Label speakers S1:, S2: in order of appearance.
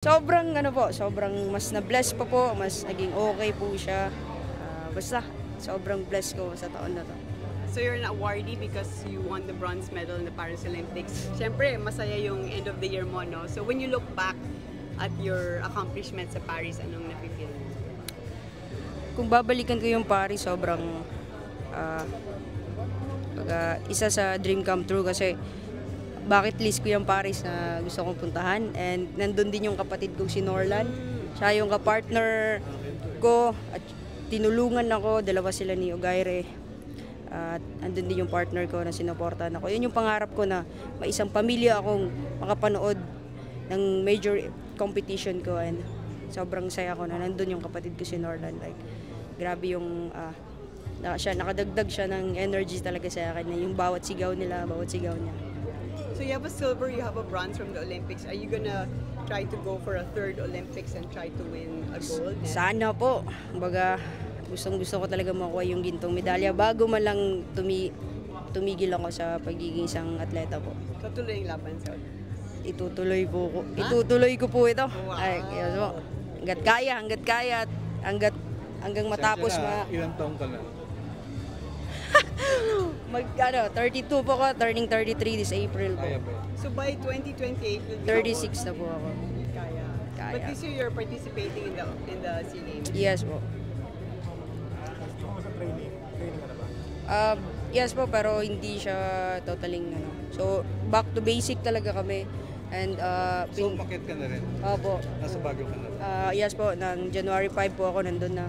S1: Sobrang ano po, sobrang mas na-bless pa po, mas naging okay po siya. Basta sobrang bless ko sa taon na to.
S2: So you're an awardee because you won the bronze medal in the Paris Olympics. Siyempre, masaya yung end of the year mo, no? So when you look back at your accomplishments sa Paris, anong napifeel mo?
S1: Kung babalikan ko yung Paris, sobrang isa sa dream come true kasi bucket list ko yung Paris na gusto kong puntahan, and nandun din yung kapatid kong si Norlan. Siya yung kapartner ko at tinulungan ako, dalawa sila ni Ogaire. At andun din yung partner ko na sinuportahan ako. Yun yung pangarap ko, na may isang pamilya akong makapanood ng major competition ko, and sobrang saya ko na nandun yung kapatid ko si Norlan. Like, grabe yung nakadagdag siya ng energy talaga sa akin, na yung bawat sigaw nila, bawat sigaw niya.
S2: So you have a silver, you have a bronze from the Olympics. Are you gonna try to go for a third Olympics and try to win a gold?
S1: Sana po. Kumbaga, gustong-gusto ko talaga makuha yung gintong medalya bago man lang tumigil ako sa pagiging isang atleta po.
S2: Tutuloy yung laban sa
S1: Itutuloy po ko. Itutuloy ko po ito.
S2: Wow.
S1: Ay, yes po. Hanggat kaya, hanggang matapos
S3: Ilang taong ka na?
S1: 32 po ko, turning 33 this April po.
S2: So by 2028, will
S1: 36 na po ako.
S2: Kaya.
S1: Kaya.
S2: But this year you're participating in the SEA Games.
S1: Yes po. Yes po, pero hindi siya totaling ano. So, back to basic talaga kami. And
S3: So, umakyat ka na rin?
S1: Opo.
S3: Nasa Baguio ka na rin?
S1: Yes po, ng January 5 po ako nandun na.